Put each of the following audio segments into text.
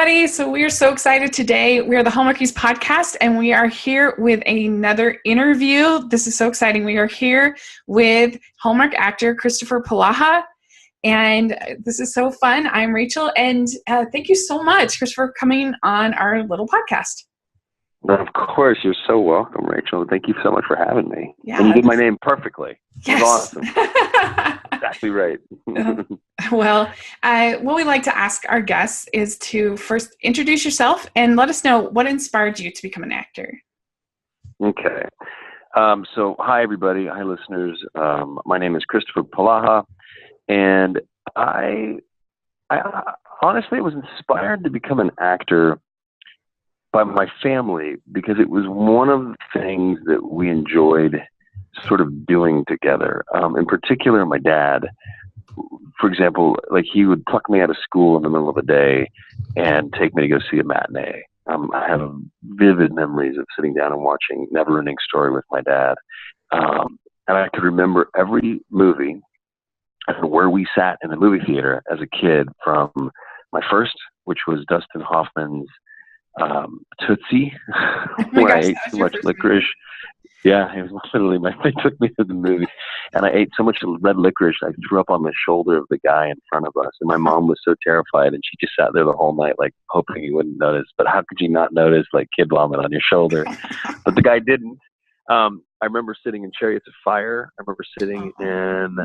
everybody. So we are so excited today. We are the Hallmarkies podcast, and we are here with another interview. This is so exciting. We are here with Hallmark actor Kristoffer Polaha, and this is so fun. I'm Rachel, and thank you so much, Chris, for coming on our little podcast. Of course. You're so welcome, Rachel. Thank you so much for having me. Yeah, and you did my name perfectly. Yes. It was awesome. Exactly right. Well, what we like to ask our guests is to first introduce yourself and let us know what inspired you to become an actor. Okay. So, hi, everybody. Hi, listeners. My name is Kristoffer Polaha, and I honestly was inspired to become an actor by my family because it was one of the things that we enjoyed sort of doing together. In particular, my dad, for example, like he would pluck me out of school in the middle of the day and take me to go see a matinee. I have vivid memories of sitting down and watching Never-Ending Story with my dad. And I could remember every movie and where we sat in the movie theater as a kid, from my first, which was Dustin Hoffman's Tootsie, where I ate so much licorice. Yeah, it was literally they took me to the movie, and I ate so much red licorice I threw up on the shoulder of the guy in front of us, and my mom was so terrified, and she just sat there the whole night, like hoping he wouldn't notice. But how could you not notice, like, kid vomit on your shoulder? But the guy didn't. I remember sitting in Chariots of Fire. I remember sitting in.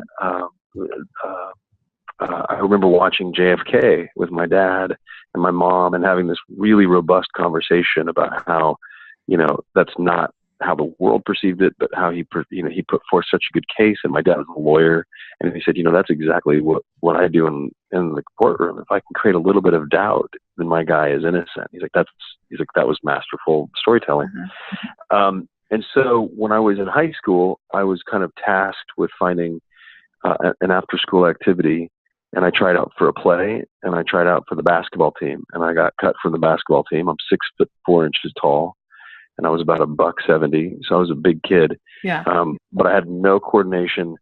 I remember watching JFK with my dad and my mom and having this really robust conversation about how, that's not how the world perceived it, but how he put forth such a good case. And my dad was a lawyer, and he said, that's exactly what I do in the courtroom. If I can create a little bit of doubt, then my guy is innocent. He's like, that was masterful storytelling. Mm-hmm. And so when I was in high school, I was kind of tasked with finding an after-school activity. And I tried out for a play, and I tried out for the basketball team, and I got cut from the basketball team. I'm 6'4" tall, and I was about $170, so I was a big kid. Yeah. But I had no coordination,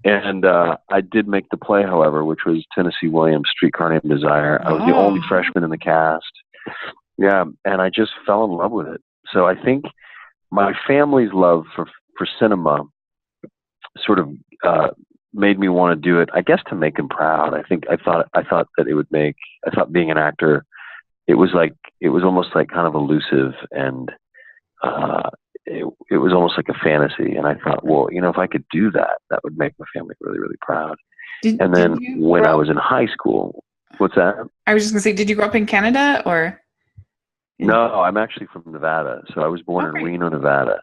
and I did make the play, however, which was Tennessee Williams' Streetcar Named Desire. I was the only freshman in the cast. Yeah, and I just fell in love with it. So I think my family's love for cinema sort of made me want to do it, I guess, to make him proud. I thought that it would make, I thought being an actor, it was almost like kind of elusive, and it was almost like a fantasy. And I thought, well, if I could do that, that would make my family really, really proud. And then when I was in high school, what's that? I was just gonna say, did you grow up in Canada or? No, I'm actually from Nevada. So I was born in Reno, Nevada.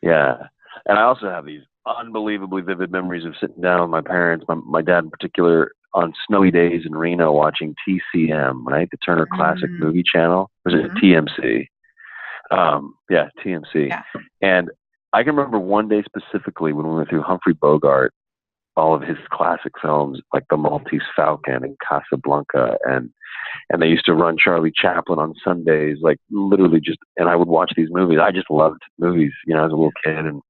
Yeah. And I also have these unbelievably vivid memories of sitting down with my parents, my dad in particular, on snowy days in Reno watching TCM, right? The Turner Classic Movie Channel. Or is it TMC? Yeah, TMC. Yeah. And I can remember one day specifically when we went through Humphrey Bogart, all of his classic films like The Maltese Falcon and Casablanca, and they used to run Charlie Chaplin on Sundays, like literally and I would watch these movies. I just loved movies, as a little kid. And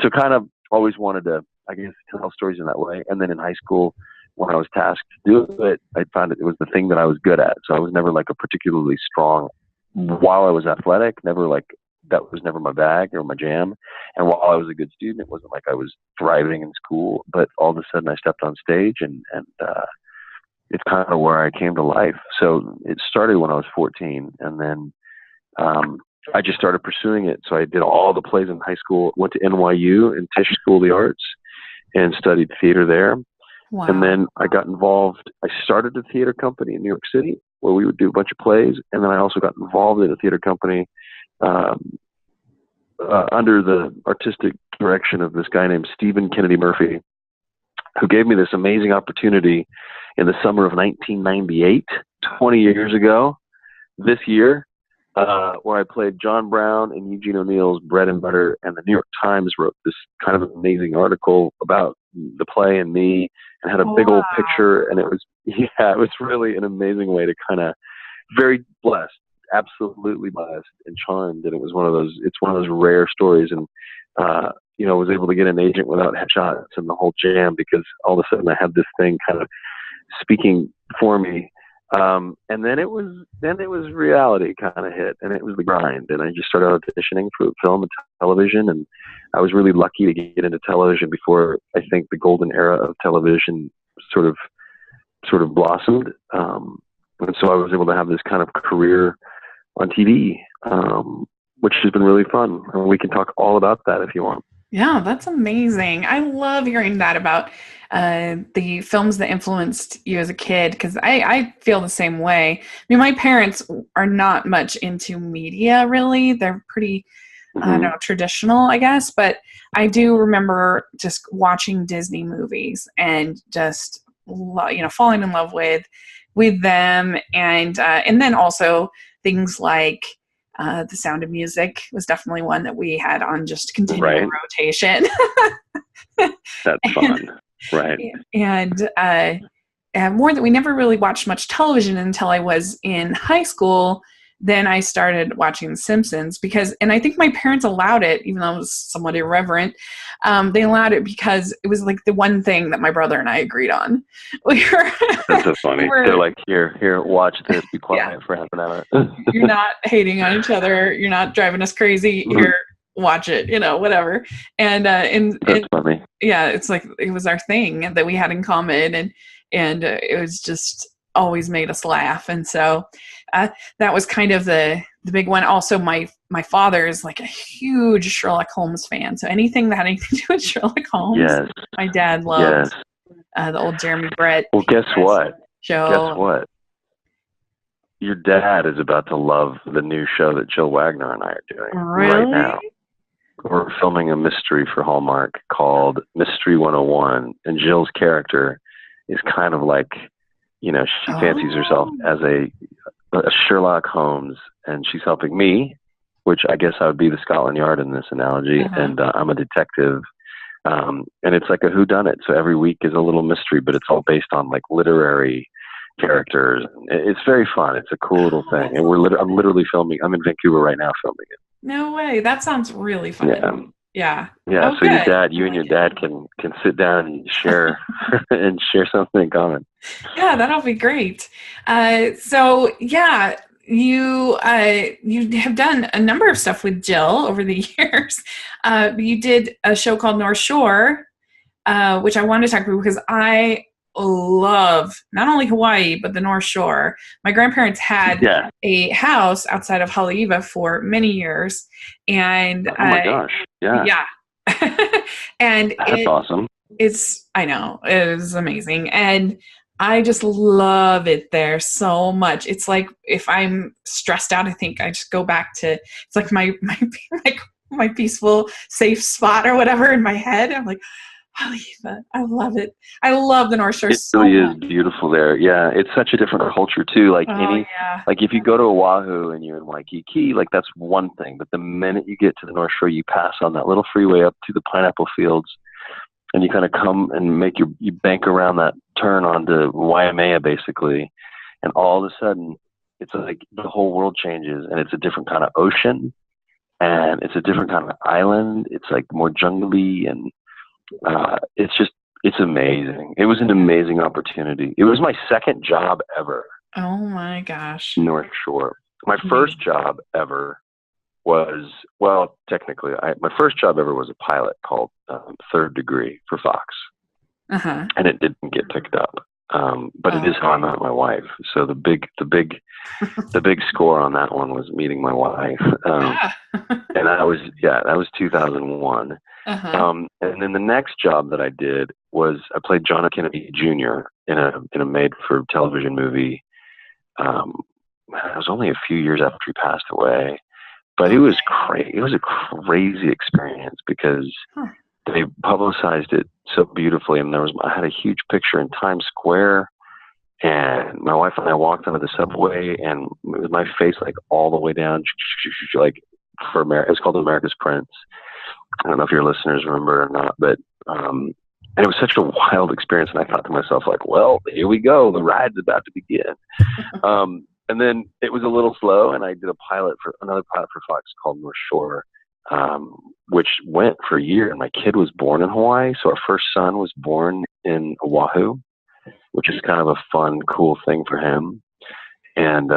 so kind of always wanted to, I guess, tell stories in that way. And then in high school, when I was tasked to do it, I found it was the thing that I was good at. So I was never like a particularly strong, while I was athletic, that was never my bag or my jam. And while I was a good student, it wasn't like I was thriving in school, but all of a sudden I stepped on stage and it's kind of where I came to life. So it started when I was 14, and then I just started pursuing it. So I did all the plays in high school, went to NYU and Tisch School of the Arts and studied theater there. Wow. And then I got involved. I started a theater company in New York City where we would do a bunch of plays. And then I also got involved in a theater company under the artistic direction of this guy named Stephen Kennedy Murphy, who gave me this amazing opportunity in the summer of 1998, 20 years ago, this year, where I played John Brown in Eugene O'Neill's Bread and Butter, and the New York Times wrote this kind of amazing article about the play and me, and had a big old picture, and it was really an amazing way to kind of, very blessed, absolutely blessed and charmed, and it's one of those rare stories, and was able to get an agent without headshots and the whole jam, because all of a sudden I had this thing kind of speaking for me. And then it was reality kind of hit, and it was the grind. And I just started auditioning for film and television, and I was really lucky to get into television before I think the golden era of television sort of blossomed. And so I was able to have this kind of career on TV, which has been really fun. And we can talk all about that if you want. Yeah, that's amazing. I love hearing that about the films that influenced you as a kid, because I feel the same way. I mean, my parents are not much into media, really. They're pretty, I don't know, traditional, I guess. But I do remember just watching Disney movies and just, falling in love with them. And then also things like The Sound of Music was definitely one that we had on just continual rotation. That's fun. Right. And more that we never really watched much television until I was in high school. Then I started watching The Simpsons and I think my parents allowed it, even though it was somewhat irreverent. They allowed it because it was like the one thing that my brother and I agreed on. That's so funny. They're like, here, watch this. Be quiet for half an hour. You're not hating on each other. You're not driving us crazy. Here, watch it. Whatever. And that's funny. Yeah, it's like it was our thing that we had in common, and it was just always made us laugh. And so that was kind of the big one. Also, my father is like a huge Sherlock Holmes fan. So anything that had anything to do with Sherlock Holmes, my dad loved. The old Jeremy Brett. Well, guess what? Show. Guess what? Your dad is about to love the new show that Jill Wagner and I are doing right now. We're filming a mystery for Hallmark called Mystery 101, and Jill's character is kind of like, she fancies herself as a Sherlock Holmes, and she's helping me, which I guess I would be the Scotland Yard in this analogy, and I'm a detective. And it's like a whodunit. So every week is a little mystery, but it's all based on like literary characters. It's very fun. It's a cool little thing. And I'm literally filming. I'm in Vancouver right now filming it. No way. That sounds really fun. Yeah. Oh, so you and your dad can sit down and share and share something in common. Yeah, that'll be great. So yeah, you have done a number of stuff with Jill over the years. You did a show called North Shore, which I wanted to talk about because I love not only Hawaii but the North Shore. My grandparents had a house outside of Haleiwa for many years, and oh my gosh, yeah, and that's awesome. I know, it was amazing, and I just love it there so much. It's like if I'm stressed out, I think I just go back to, it's like my peaceful, safe spot or whatever in my head. I'm like, Haleiwa, I love it. I love the North Shore. It really is beautiful there. Yeah, it's such a different culture too. Like like if you go to Oahu and you're in Waikiki, like that's one thing. But the minute you get to the North Shore, you pass on that little freeway up to the pineapple fields, and you kind of come and you bank around that turn onto Waimea basically, and all of a sudden it's like the whole world changes, and it's a different kind of ocean, and it's a different kind of island. It's like more jungly, and it's amazing. It was an amazing opportunity. It was my second job ever. Oh my gosh. North Shore. My first job ever was, well, technically, my first job ever was a pilot called Third Degree for Fox. And it didn't get picked up. But it is how I met my wife. So the big score on that one was meeting my wife. And that was 2001. And then the next job that I did was I played John F. Kennedy Jr. in a made-for-television movie. It was only a few years after he passed away, but it was crazy. It was a crazy experience because they publicized it so beautifully, and I had a huge picture in Times Square, and my wife and I walked onto the subway, and with my face like all the way down, like for America. It's called America's Prince. I don't know if your listeners remember or not, but and it was such a wild experience. And I thought to myself, like, well, here we go. The ride's about to begin. And then it was a little slow, and I did another pilot for Fox called North Shore, which went for a year. And my kid was born in Hawaii, so our first son was born in Oahu, which is kind of a fun, cool thing for him. And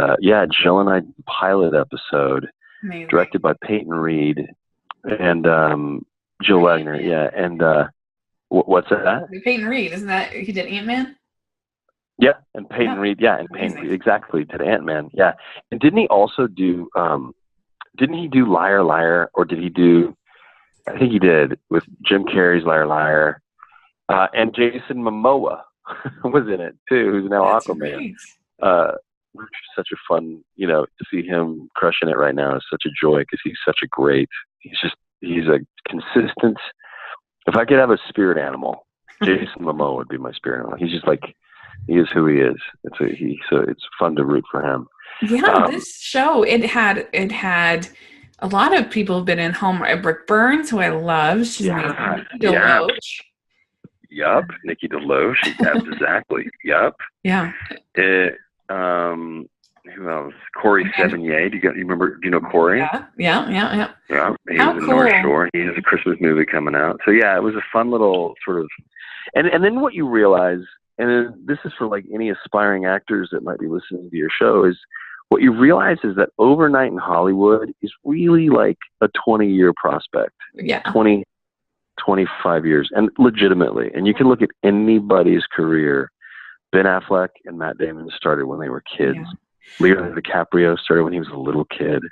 Jill and I pilot episode, Amazing. directed by Peyton Reed and Jill Wagner. Yeah, and what's that? Peyton Reed, isn't that he did Ant-Man? Yeah, and Peyton Reed. Yeah, and Peyton Reed, exactly, did Ant-Man. Yeah, and didn't he also do? Didn't he do Liar Liar, or did he do? I think he did with Jim Carrey's Liar Liar, and Jason Momoa was in it too, who's now Aquaman. Which is such a fun, to see him crushing it right now is such a joy because he's such a great. He's a consistent. If I could have a spirit animal, Jason Momoa would be my spirit animal. He's just like he is who he is. So it's fun to root for him. Yeah, this show it had a lot of people have been in Hallmark. Brooke Burns, who I love, she's amazing. Nikki DeLoach. Yup, Nikki DeLoach. Exactly. Yup. Yeah. Who else? Corey Sevigny. Do you remember? Do you know Corey? Yeah. Yeah. He How was in cool. North Shore. He has a Christmas movie coming out. So yeah, it was a fun little sort of. And then what you realize, and this is for like any aspiring actors that might be listening to your show, is what you realize is that overnight in Hollywood is really like a 20-year prospect. Yeah. 20, 25 years, and legitimately. And you can look at anybody's career. Ben Affleck and Matt Damon started when they were kids. Yeah. Leonardo DiCaprio started when he was a little kid.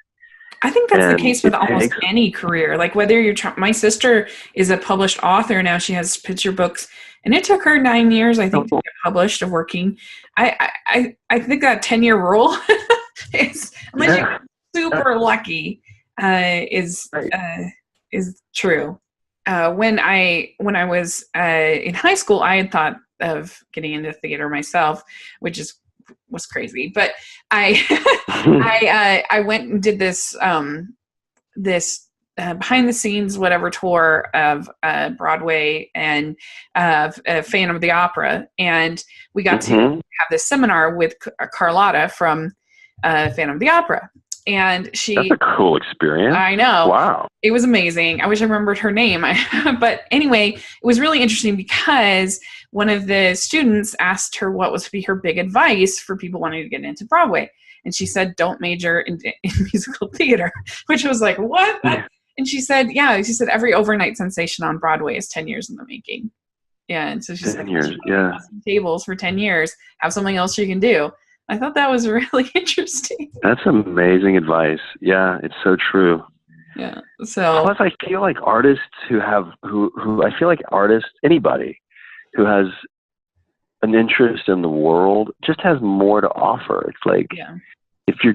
I think that's the case with almost any career. Like whether you're my sister is a published author now. She has picture books, and it took her 9 years, I think, to get published of working. I think that 10-year rule is, unless you're super lucky, is true. When I was in high school, I had thought of getting into theater myself, which was crazy. But I went and did this behind the scenes whatever tour of Broadway and Phantom of the Opera, and we got to have this seminar with Carlotta from Phantom of the Opera. And that's a cool experience. I know. Wow. It was amazing. I wish I remembered her name. But anyway, it was really interesting because one of the students asked her what would be her big advice for people wanting to get into Broadway. And she said, don't major in musical theater, which was like, what? And she said, every overnight sensation on Broadway is 10 years in the making. Yeah. And so she said, tables for 10 years, have something else you can do. I thought that was really interesting. That's amazing advice. Yeah, it's so true. Yeah. So plus, I feel like artists anybody who has an interest in the world just has more to offer. It's like if you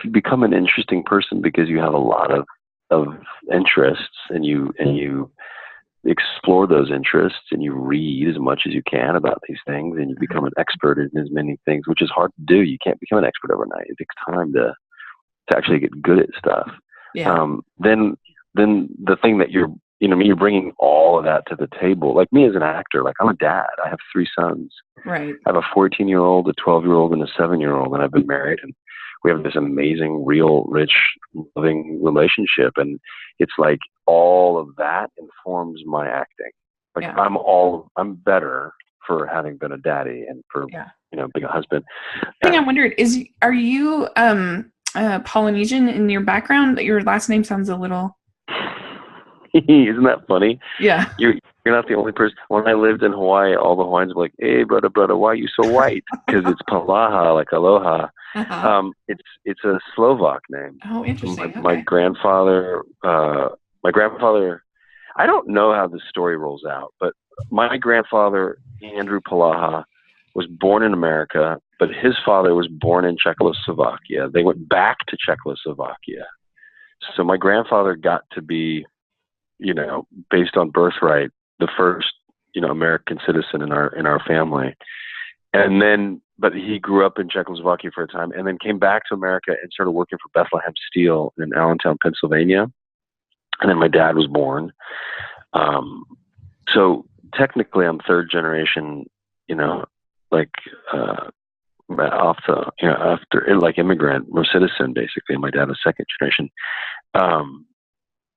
become an interesting person because you have a lot of interests and you explore those interests and you read as much as you can about these things and you become an expert in as many things, which is hard to do. You can't become an expert overnight. It takes time to actually get good at stuff. Yeah. Then the thing that you're bringing all of that to the table. Like me as an actor, like I'm a dad. I have 3 sons. Right. I have a 14-year-old, a 12-year-old, and a 7-year-old, and I've been married, and we have this amazing, real, rich, loving relationship. And it's like all of that informs my acting. Like I'm better for having been a daddy and for being a husband. The thing I wondered is, are you Polynesian in your background? Your last name sounds a little. Isn't that funny? Yeah. You're not the only person. When I lived in Hawaii, all the Hawaiians were like, "Hey, brother, why are you so white?" Because it's Polaha, like aloha. Uh-huh. It's a Slovak name. Oh, interesting. My grandfather. I don't know how the story rolls out, but my grandfather, Andrew Polaha, was born in America, but his father was born in Czechoslovakia. They went back to Czechoslovakia. So my grandfather got to be, based on birthright, the first, American citizen in our family. And then, but he grew up in Czechoslovakia for a time and then came back to America and started working for Bethlehem Steel in Allentown, Pennsylvania. And then my dad was born. So technically I'm 3rd generation, after immigrant or citizen, basically. My dad was 2nd generation.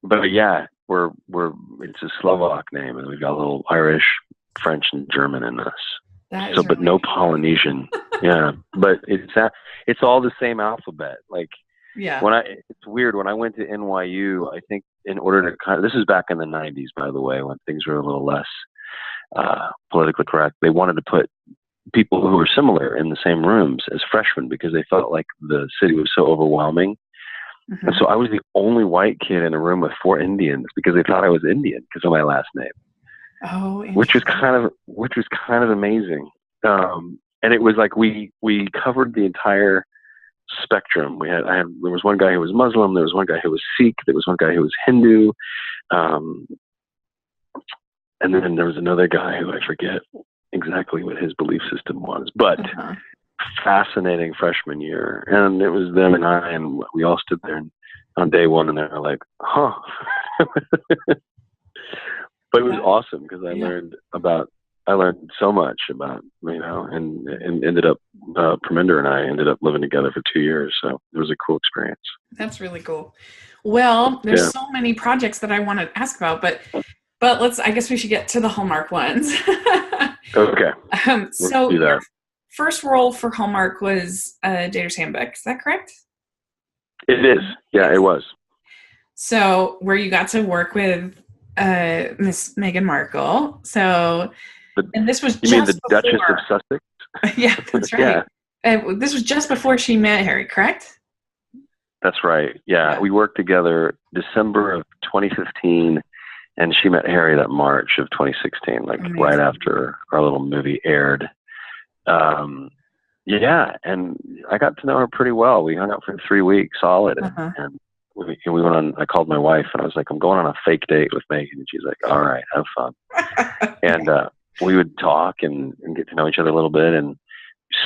But yeah, it's a Slovak name, and we've got a little Irish, French, and German in us. But no Polynesian. Yeah, but it's all the same alphabet. Like, Yeah. It's weird when I went to NYU. I think in order to this is back in the '90s, by the way, when things were a little less politically correct. They wanted to put people who were similar in the same rooms as freshmen because they felt like the city was so overwhelming. And so I was the only white kid in a room with 4 Indians because they thought I was Indian because of my last name. Oh, which was kind of amazing. And it was like we covered the entire spectrum. There was one guy who was Muslim, there was one guy who was Sikh, there was one guy who was Hindu, and then there was another guy who I forget exactly what his belief system was, but fascinating freshman year. And it was them and I, and we all stood there on day one, and they were like, huh. But it was awesome because I learned so much about, and ended up, Parminder and I ended up living together for 2 years. So it was a cool experience. That's really cool. Well, there's so many projects that I want to ask about, but I guess we should get to the Hallmark ones. Okay. So your first role for Hallmark was Dater's Handbook. Is that correct? It is. Yeah, it was. So where you got to work with Miss Meghan Markle. So, and this was you mean the Duchess of Sussex? Yeah, that's right. Yeah. This was just before she met Harry, correct? That's right. Yeah, we worked together December of 2015, and she met Harry that March of 2016, like amazing. Right after our little movie aired. Yeah, and I got to know her pretty well. We hung out for 3 weeks solid, and we went on. I called my wife, and I was like, "I'm going on a fake date with Meghan," and she's like, "All right, have fun." And we would talk and get to know each other a little bit. And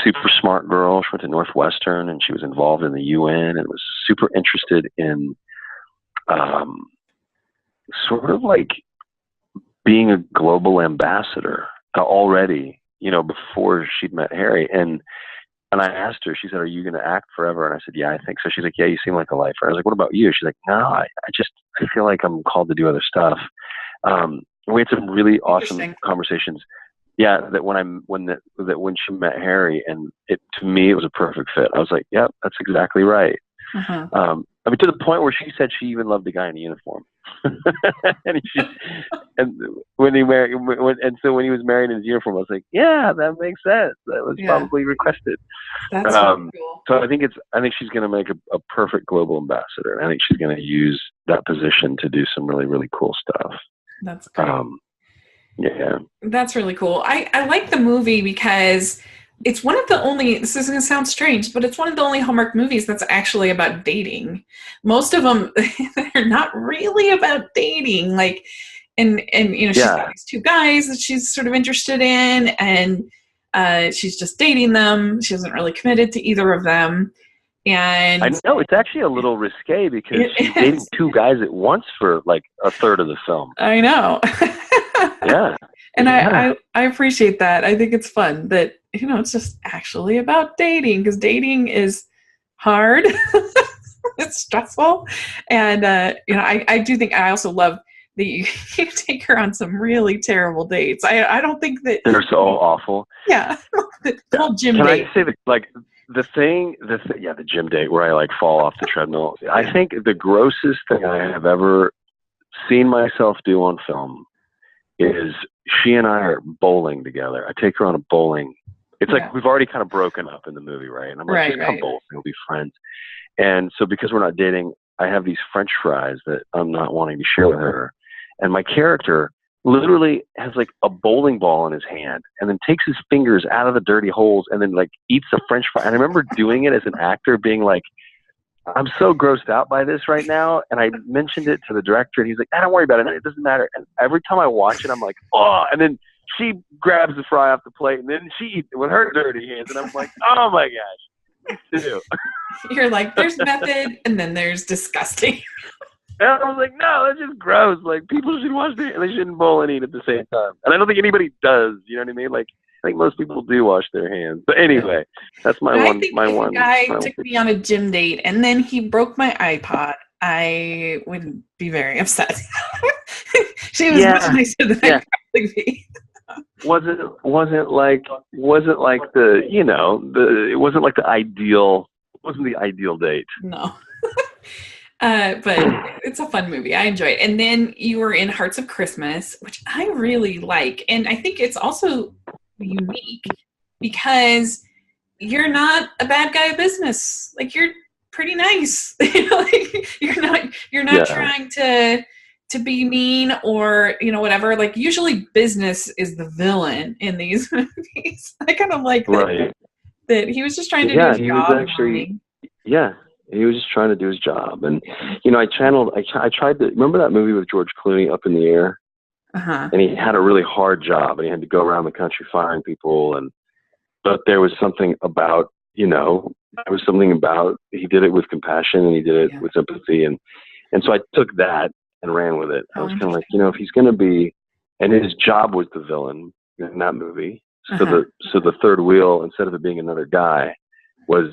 super smart girl. She went to Northwestern, and she was involved in the UN, and was super interested in sort of like being a global ambassador already, before she'd met Harry. And I asked her, she said, "Are you going to act forever?" And I said, "Yeah, I think so." She's like, "Yeah, you seem like a lifer." I was like, "What about you?" She's like, "No, I feel like I'm called to do other stuff." We had some really awesome conversations. Yeah, that when she met Harry, and to me, it was a perfect fit. I was like, "Yep, that's exactly right." To the point where she said she even loved the guy in the uniform. when he was married in his uniform, I was like, "Yeah, that makes sense. That was probably requested." That's really cool. So I think she's going to make a perfect global ambassador. And I think she's going to use that position to do some really, really cool stuff. That's great. Yeah, that's really cool. I like the movie because it's one of the only, this is going to sound strange, but it's one of the only Hallmark movies that's actually about dating. Most of them, they're not really about dating. Like, and she's got these 2 guys that she's sort of interested in, and she's just dating them. She hasn't really committed to either of them. And I know it's actually a little risque because she's dating 2 guys at once for like a third of the film. I know. Yeah. And I appreciate that. I think it's fun that, it's just actually about dating, because dating is hard. It's stressful. And, I do think, I also love that you take her on some really terrible dates. I don't think that they're so awful. Yeah. The whole gym date. Can I say that, like, the gym date where I like fall off the treadmill. I think the grossest thing I have ever seen myself do on film is she and I are bowling together. I take her on a bowling. It's like we've already kind of broken up in the movie, right? And I'm like, just come bowling, we'll be friends. And so because we're not dating, I have these French fries that I'm not wanting to share with her. And my character literally has like a bowling ball in his hand, and then takes his fingers out of the dirty holes and then like eats a French fry. And I remember doing it as an actor, being like, "I'm so grossed out by this right now." And I mentioned it to the director, and he's like, "Don't worry about it. It doesn't matter." And every time I watch it, I'm like, "Oh!" And then she grabs the fry off the plate, and then she eats it with her dirty hands. And I'm like, "Oh my gosh, me too." You're like, there's method, and then there's disgusting. And I was like, "No, that's just gross. Like, people should wash their hands. They shouldn't bowl and eat at the same time." And I don't think anybody does. You know what I mean? Like, I think most people do wash their hands. But anyway, that's my one. If a guy took me on a gym date and then he broke my iPod, I would be very upset. She was much nicer than I'd probably be. wasn't like the, you know, it wasn't like the ideal, wasn't the ideal date. No. But it's a fun movie. I enjoy it. And then you were in Hearts of Christmas, which I really like. And I think it's also unique because you're not a bad guy of business. Like, you're pretty nice. Like, you're not trying to be mean or, you know, whatever. Like, usually business is the villain in these movies. I kind of like that he was just trying to do his job. He was just trying to do his job. And, you know, I tried to, remember that movie with George Clooney, Up in the Air? Uh-huh. And he had a really hard job, and he had to go around the country firing people. But there was something about, you know, he did it with compassion, and he did it with sympathy. And so I took that and ran with it. I was kind of like, you know, if he's going to be, and his job was the villain in that movie. So the third wheel, instead of it being another guy, was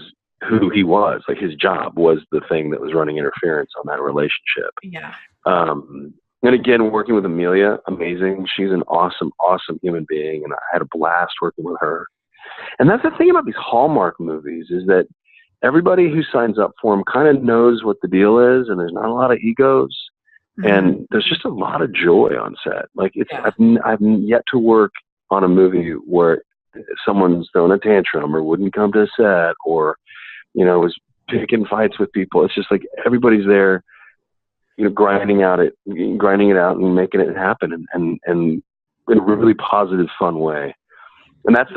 who he was. Like, his job was the thing that was running interference on that relationship. Yeah. And again, working with Amelia, amazing. She's an awesome, awesome human being, and I had a blast working with her. And that's the thing about these Hallmark movies, is that everybody who signs up for them kind of knows what the deal is, and there's not a lot of egos, and there's just a lot of joy on set. Like, I've yet to work on a movie where someone's throwing a tantrum or wouldn't come to set, or, you know, was picking fights with people. It's just like everybody's there, you know, grinding it out and making it happen, and in a really positive, fun way. And that's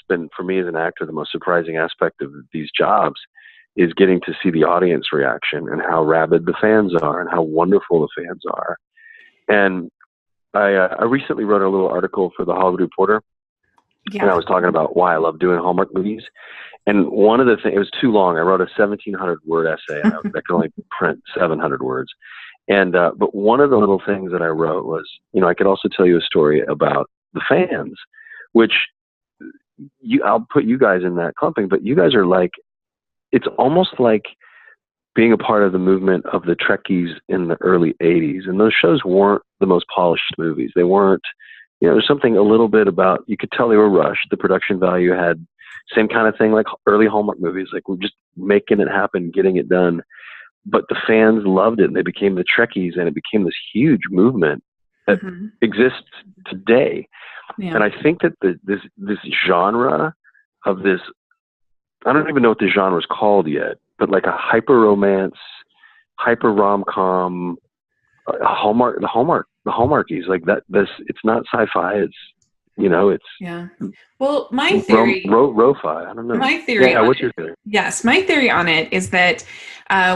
been, for me as an actor, the most surprising aspect of these jobs, is getting to see the audience reaction and how rabid the fans are and how wonderful the fans are. And I recently wrote a little article for the Hollywood Reporter, and I was talking about why I love doing Hallmark movies. And one of the things, it was too long. I wrote a 1,700 word essay, and I could only print 700 words. And but one of the little things that I wrote was, you know, I could also tell you a story about the fans, which I'll put you guys in that clumping, but you guys are like, it's almost like being a part of the movement of the Trekkies in the early 80s. And those shows weren't the most polished movies. They weren't, you know, there's something a little bit about, you could tell they were rushed. The production value had same kind of thing like early Hallmark movies. Like, we're just making it happen, getting it done. But the fans loved it, and they became the Trekkies, and it became this huge movement that exists today. Yeah. And I think that this genre of this, I don't even know what the genre is called yet, but like a hyper romance, hyper rom-com, the Hallmarkies, like that. It's not sci-fi. It's, you know, it's Well, my theory, Ro-fi. I don't know. My theory. What's your theory? Yes, my theory on it is that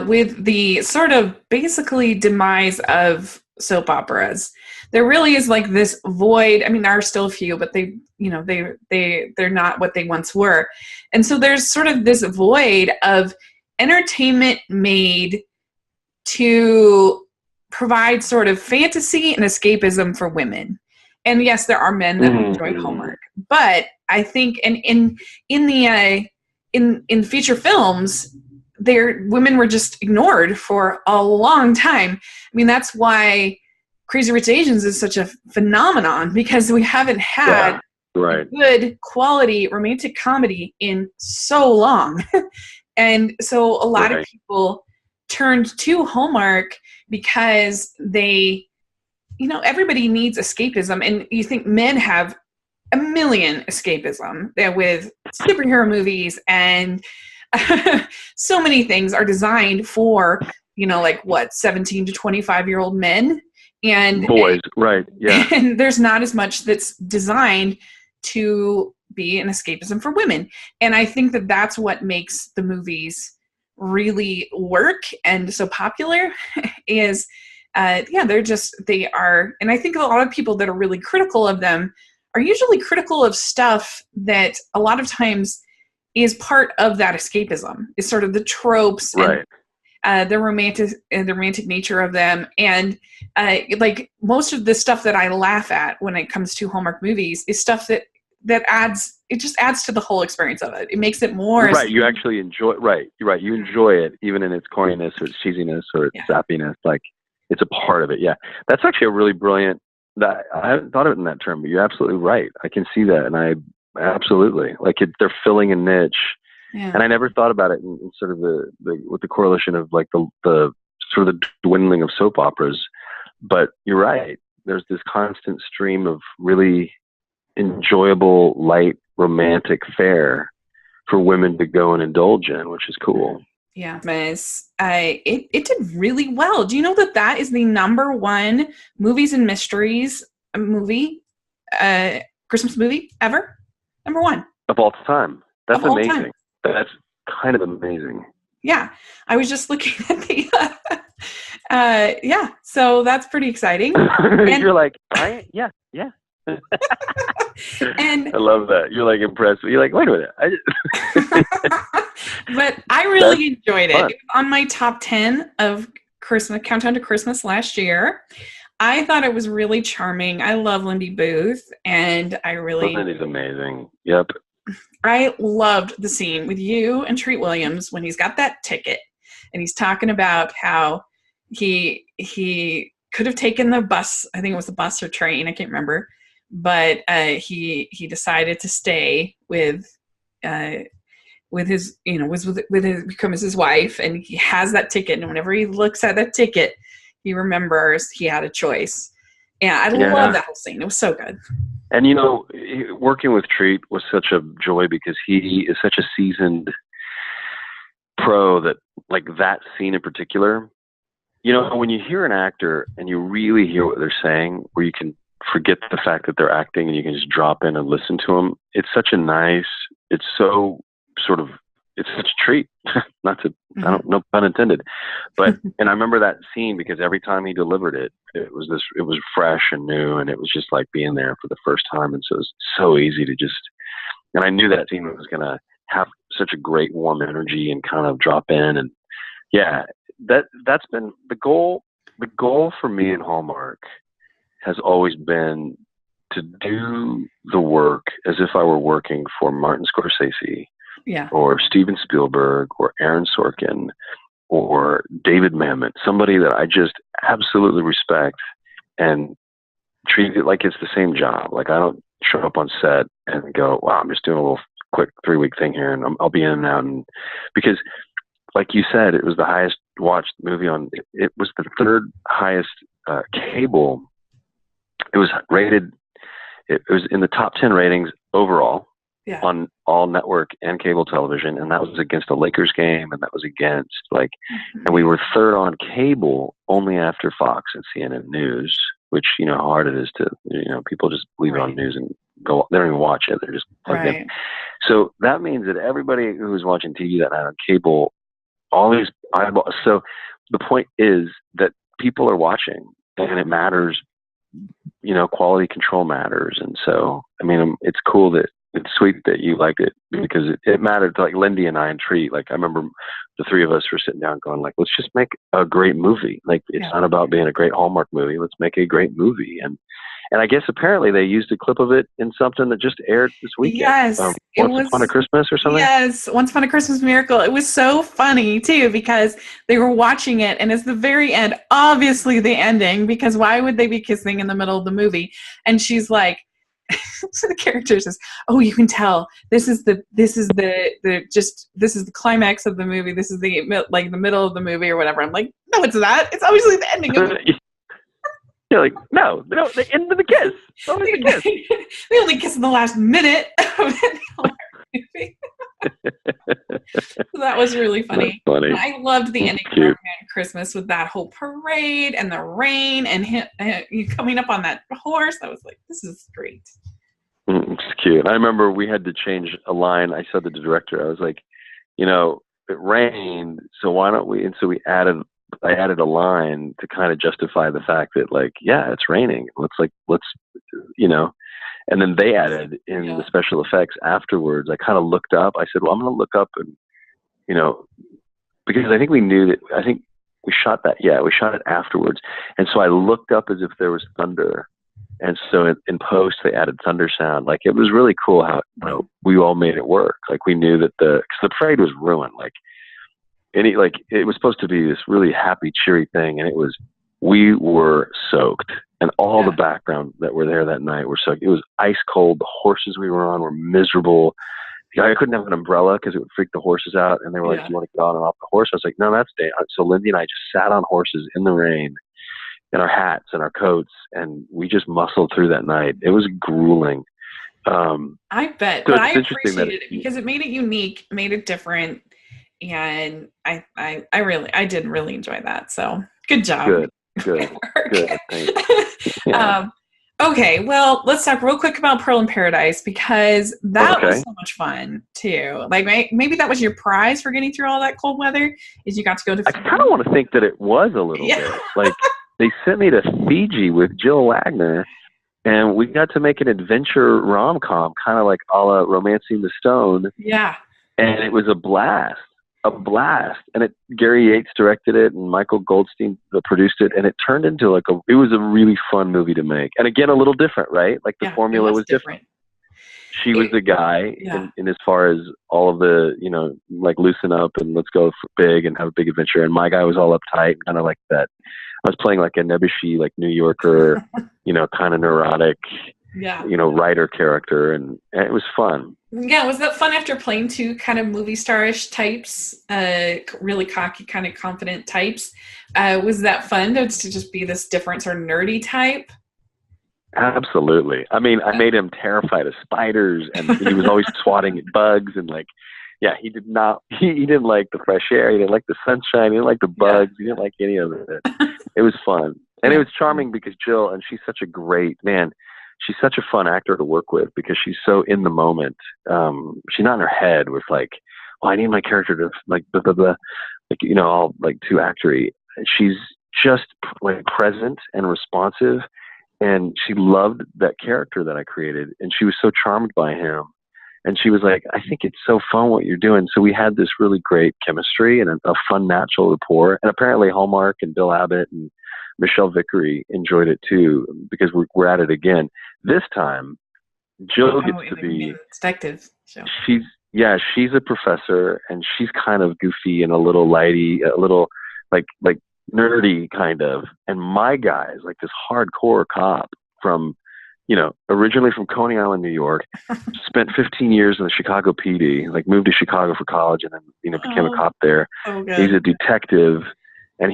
with the sort of basically demise of soap operas, there really is like this void. I mean, there are still a few, but they're not what they once were, and so there's sort of this void of entertainment made to provide sort of fantasy and escapism for women. And yes, there are men that enjoy Hallmark, but I think, and in feature films, women were just ignored for a long time. I mean, that's why Crazy Rich Asians is such a phenomenon, because we haven't had a good quality romantic comedy in so long. And so a lot of people turned to Hallmark because they, you know, everybody needs escapism. And you think men have a million escapism with superhero movies, and so many things are designed for, you know, like 17 to 25-year-old men and boys. Right. Yeah. And there's not as much that's designed to be an escapism for women. And I think that that's what makes the movies really work and so popular is, they are, and I think a lot of people that are really critical of them are usually critical of stuff that a lot of times is part of that escapism, is sort of the tropes and the romantic nature of them. And like most of the stuff that I laugh at when it comes to Hallmark movies is stuff that just adds to the whole experience of it. It makes it more you actually enjoy you enjoy it even in its corniness or its cheesiness or its sappiness. Like, it's a part of it. Yeah, that's actually a really brilliant that I haven't thought of it in that term, but you're absolutely right. I can see that, and I absolutely they're filling a niche. Yeah. And I never thought about it in sort of the with the correlation of like the sort of the dwindling of soap operas. But you're right. There's this constant stream of really enjoyable, light, romantic fare for women to go and indulge in, which is cool. Yeah, it did really well. Do you know that is the number one movies and mysteries movie, Christmas movie ever? Number one of all time. That's amazing. Time. That's kind of amazing. Yeah, I was just looking at the. Yeah, so that's pretty exciting. And you're like, yeah. And I love that. You're like impressed. You're like, wait a minute. But I really enjoyed it. Fun. It was on my top 10 of Christmas Countdown to Christmas last year. I thought it was really charming. I love Lindy Booth, and Lindy's amazing. Yep. I loved the scene with you and Treat Williams when he's got that ticket and he's talking about how he could have taken the bus. I think it was the bus or train. I can't remember, but he decided to stay with his, becomes his wife, and he has that ticket. And whenever he looks at that ticket, he remembers he had a choice. Yeah, I love that whole scene. It was so good. And, working with Treat was such a joy because he is such a seasoned pro that, like, that scene in particular, when you hear an actor and you really hear what they're saying, where you can forget the fact that they're acting and you can just drop in and listen to them, it's such a it's so sort of, it's such a treat. No pun intended, but, and I remember that scene because every time he delivered it, it was fresh and new, and it was just like being there for the first time. And so it was so easy to and I knew that team was going to have such a great warm energy and kind of drop in. And yeah, that's been the goal. The goal for me in Hallmark has always been to do the work as if I were working for Martin Scorsese, or Steven Spielberg, or Aaron Sorkin, or David Mamet, somebody that I just absolutely respect and treat it like it's the same job. Like, I don't show up on set and go, wow, I'm just doing a little quick 3-week thing here and I'll be in and out. And because, like you said, it was the highest watched movie it was the third highest cable. It was rated, it was in the top 10 ratings overall. On all network and cable television, and that was against a Lakers game, and that was against and we were third on cable only after Fox and CNN News, which how hard it is to people just leave it on news and go. They don't even watch it; they're just plugged in. So that means that everybody who was watching TV that night on cable, all these eyeballs. So the point is that people are watching, and it matters. Quality control matters, and so it's cool that. It's sweet that you liked it because it mattered to, like, Lindy and I and Treat. Like, I remember the three of us were sitting down going, like, let's just make a great movie. Like, it's not about being a great Hallmark movie. Let's make a great movie. And I guess apparently they used a clip of it in something that just aired this weekend. Yes. Once Upon a Christmas or something? Yes. Once Upon a Christmas Miracle. It was so funny, too, because they were watching it, and it's the very end, obviously the ending, because why would they be kissing in the middle of the movie? And she's like, so the character says, "Oh, you can tell this is the climax of the movie. This is the middle of the movie or whatever." I'm like, "No, it's not. It's obviously the ending of it." You're like, no, the end of the kiss. It's always the kiss. They only kiss in the last minute of the movie. That was really funny. That's funny. I loved the ending of American Christmas with that whole parade and the rain and him coming up on that horse. I was like, this is great. It's cute. I remember we had to change a line. I said to the director, I was like, it rained, so why don't we? And so I added a line to kind of justify the fact that, like, yeah, it's raining. Let's and then they added in the special effects afterwards. I kind of looked up. I said, well, I'm going to look up and, because I think we knew that, I think we shot that. Yeah, we shot it afterwards. And so I looked up as if there was thunder. And so in post, they added thunder sound. Like, it was really cool how we all made it work. Like, we knew that because the parade was ruined. It was supposed to be this really happy, cheery thing. And we were soaked. And all the background that were there that night were so, it was ice cold. The horses we were on were miserable. I couldn't have an umbrella because it would freak the horses out. And they were like, "Do you want to get on and off the horse?" I was like, "No, that's day." So Lindsay and I just sat on horses in the rain in our hats and our coats, and we just muscled through that night. It was grueling. I bet, so but I appreciated it because it made it unique, made it different, and I did really enjoy that. So good job. Good. Okay, well, let's talk real quick about Purl and Paradise because that was so much fun too. Like maybe that was your prize for getting through all that cold weather is you got to go to. I kind of want to think that it was a little bit like they sent me to Fiji with Jill Wagner, and we got to make an adventure rom-com, kind of like a la Romancing the Stone. Yeah, and it was a blast. And Gary Yates directed it, and Michael Goldstein produced it, and it turned into it was a really fun movie to make. And again, a little different, right? Like the formula was different. She was the guy in as far as all of the, like loosen up and let's go for big and have a big adventure. And my guy was all uptight, kind of like that. I was playing like a nebbishy, like New Yorker, kind of neurotic, writer character, and it was fun. Yeah, was that fun after playing two kind of movie star-ish types, really cocky, kind of confident types? Was that fun to just be this different sort of nerdy type? Absolutely. I mean, I made him terrified of spiders, and he was always swatting at bugs, and he didn't like the fresh air, he didn't like the sunshine, he didn't like the bugs, he didn't like any of it. It was fun. And it was charming because Jill, and she's such a great man. She's such a fun actor to work with because she's so in the moment. She's not in her head with like, I need my character to like, blah, blah, blah, all like too actory. She's just like present and responsive. And she loved that character that I created. And she was so charmed by him. And she was like, "I think it's so fun what you're doing." So we had this really great chemistry and a fun, natural rapport. And apparently Hallmark and Bill Abbott and Michelle Vickery enjoyed it too, because we're at it again. This time, Jill gets to be detective show. She's a professor, and she's kind of goofy and a little lighty, a little like nerdy kind of. And my guy is like this hardcore cop from, originally from Coney Island, New York, spent 15 years in the Chicago PD, like moved to Chicago for college and then, became a cop there. He's a detective. And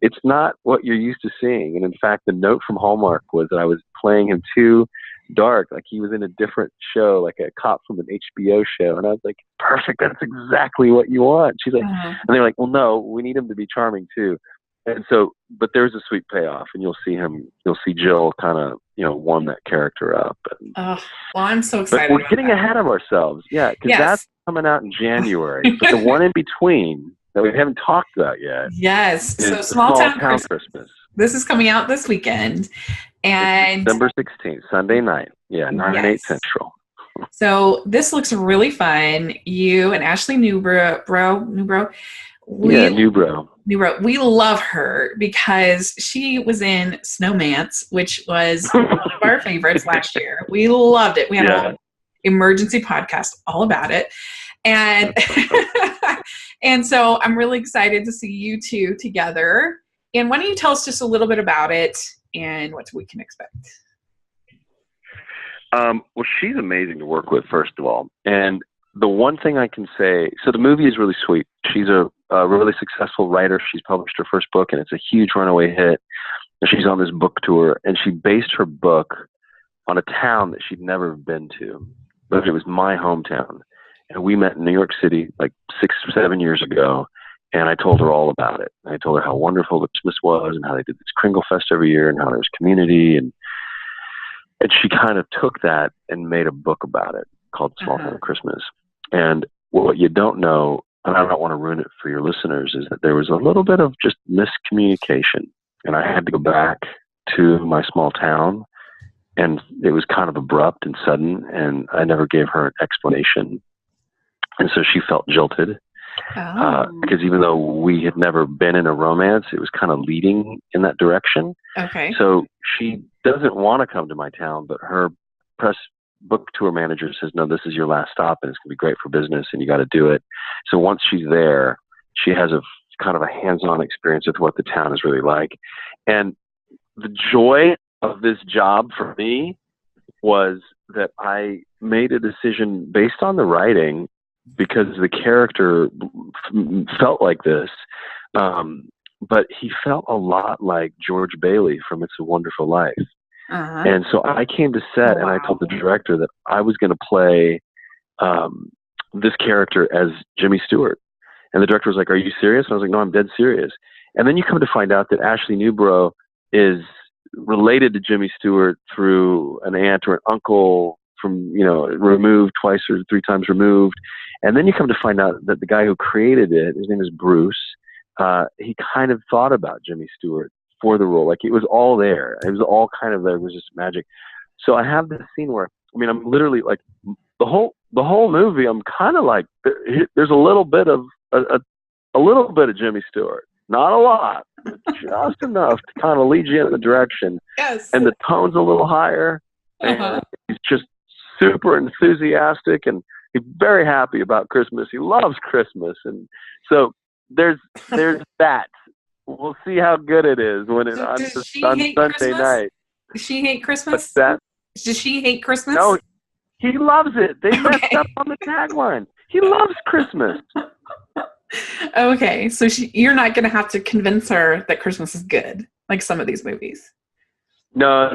it's not what you're used to seeing. And in fact, the note from Hallmark was that I was playing him too dark. Like he was in a different show, like a cop from an HBO show. And I was like, perfect. That's exactly what you want. She's like, and they're like, well, no, we need him to be charming too. And so, but there's a sweet payoff, and you'll see Jill kind of, warm that character up. And, well, I'm so excited. But we're getting ahead of ourselves. Yeah. Because that's coming out in January. But the one in between that we haven't talked about yet. Yes. So Small Town Christmas. This is coming out this weekend. And December 16th, Sunday night. Yeah, 9 8 Central. So this looks really fun. You and Ashley Newbro. Newbro. We love her because she was in Snowmance, which was one of our favorites last year. We loved it. We had an emergency podcast all about it. And and so I'm really excited to see you two together. And why don't you tell us just a little bit about it and what we can expect? Well, she's amazing to work with, first of all. And the one thing I can say, so the movie is really sweet. She's a really successful writer. She's published her first book, and it's a huge runaway hit. And she's on this book tour, and she based her book on a town that she'd never been to, but it was my hometown. And we met in New York City like 6 or 7 years ago, and I told her all about it. And I told her how wonderful the Christmas was and how they did this Kringle Fest every year and how there was community. And she kind of took that and made a book about it called Small Town Christmas. And what you don't know, and I don't want to ruin it for your listeners, is that there was a little bit of just miscommunication. And I had to go back to my small town, and it was kind of abrupt and sudden, and I never gave her an explanation. And so she felt jilted. Because even though we had never been in a romance, it was kind of leading in that direction. Okay. So she doesn't want to come to my town, but her press book tour manager says, "No, this is your last stop, and it's going to be great for business, and you got to do it." So once she's there, she has a kind of a hands-on experience with what the town is really like. And the joy of this job for me was that I made a decision based on the writing, because the character felt like this. But he felt a lot like George Bailey from It's a Wonderful Life. And so I came to set and I told the director that I was going to play this character as Jimmy Stewart. And the director was like, "Are you serious?" And I was like, "No, I'm dead serious." And then you come to find out that Ashley Newborough is related to Jimmy Stewart through an aunt or an uncle from, removed twice or three times removed. And then you come to find out that the guy who created it, his name is Bruce, he kind of thought about Jimmy Stewart for the role. Like, it was all there. It was all kind of there. It was just magic. So I have this scene where, I'm literally like, the whole movie, I'm kind of like, there's a little bit of a little bit of Jimmy Stewart, not a lot, but just enough to kind of lead you in the direction. Yes. And the tone's a little higher, and he's just super enthusiastic, and he's very happy about Christmas. He loves Christmas, and so there's that. We'll see how good it is when it's on Sunday night. Does she hate Christmas? What's that? Does she hate Christmas? No, he loves it. They messed up on the tagline. He loves Christmas. Okay, so you're not going to have to convince her that Christmas is good, like some of these movies. No.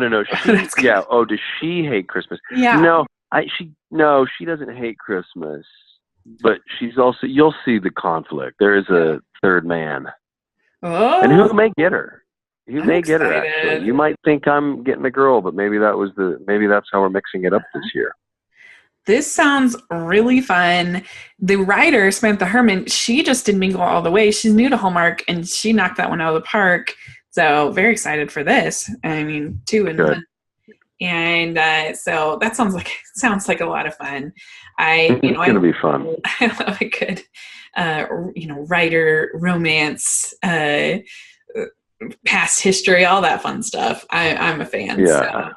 Yeah. Oh, does she hate Christmas? Yeah. No, she doesn't hate Christmas, but she's also, you'll see the conflict. There is a third man. Oh. And who may get her? You may excited. get her, actually. You might think I'm getting a girl, but maybe that's how we're mixing it up this year. This sounds really fun. The writer, Samantha Herman, she just did Mingle All the Way. She's new to Hallmark, and she knocked that one out of the park. So very excited for this. 2 in 1. And so that sounds like a lot of fun. It's going to be fun. I love a good, writer, romance, past history, all that fun stuff. I'm a fan. Yeah. So.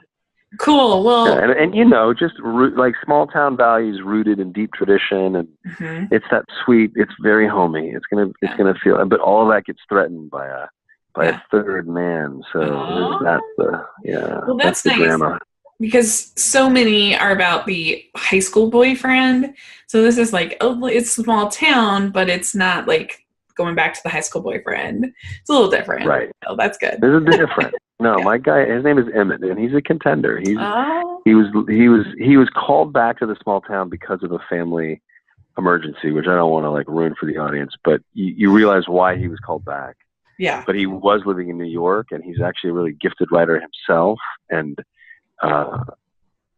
Cool. Well, and just like small town values rooted in deep tradition, and it's that sweet. It's very homey. It's gonna feel, but all of that gets threatened by a third man. So that's the nice. drama. Because so many are about the high school boyfriend. So this is like, it's a small town, but it's not like going back to the high school boyfriend. It's a little different. Right. So that's good. It's different. No, my guy, his name is Emmett, and he's a contender. He was called back to the small town because of a family emergency, which I don't want to ruin for the audience, but you realize why he was called back. Yeah. But he was living in New York, and he's actually a really gifted writer himself, and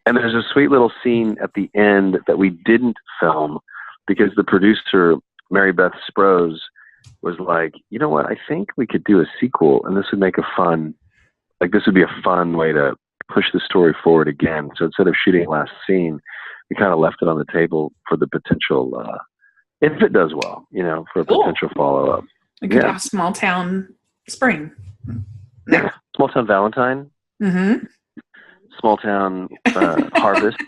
there's a sweet little scene at the end that we didn't film because the producer, Mary Beth Sprose, was like, you know what, I think we could do a sequel, and this would make this would be a fun way to push the story forward again. So instead of shooting last scene, we kind of left it on the table for the potential, if it does well, for a potential follow-up. We could have small town spring. Yeah, small town Valentine. Mm-hmm. Small town harvest.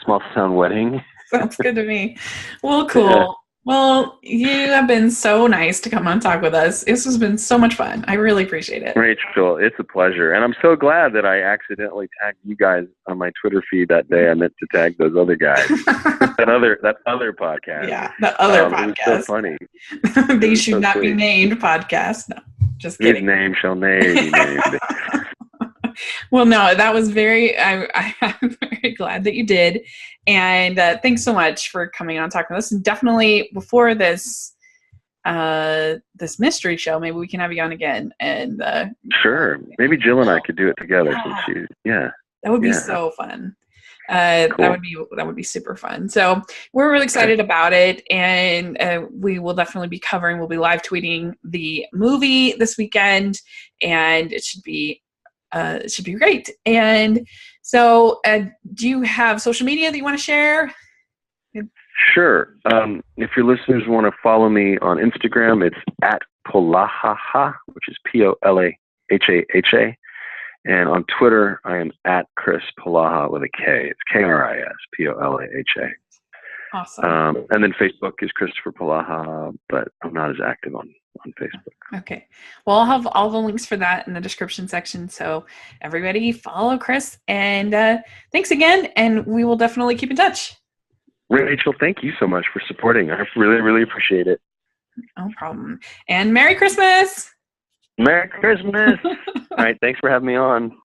Small town wedding. Sounds good to me. Well, cool. Yeah. Well, you have been so nice to come on and talk with us. This has been so much fun. I really appreciate it. Rachel, it's a pleasure. And I'm so glad that I accidentally tagged you guys on my Twitter feed that day. I meant to tag those other guys. that other podcast. Yeah, that other podcast. It was so funny. They should not be named podcast. No, just kidding. His name shall be named. Well, no, that was I'm very glad that you did. And thanks so much for coming on and talking with us. And definitely before this mystery show, maybe we can have you on again. And sure. Maybe Jill and I could do it together. That would be so fun. Cool. That would be super fun. So we're really excited about it, and we will definitely be we'll be live tweeting the movie this weekend, and it should be great. And so do you have social media that you want to share? Sure. If your listeners want to follow me on Instagram, it's at Polaha, which is Polahaha. And on Twitter, I am at Kris Polaha with a K. It's Kris Polaha. Awesome. And then Facebook is Kristoffer Polaha, but I'm not as active on Facebook. Okay. Well, I'll have all the links for that in the description section. So everybody follow Chris. And thanks again. And we will definitely keep in touch. Rachel, thank you so much for supporting. I really, really appreciate it. No problem. And Merry Christmas. Merry Christmas. All right. Thanks for having me on.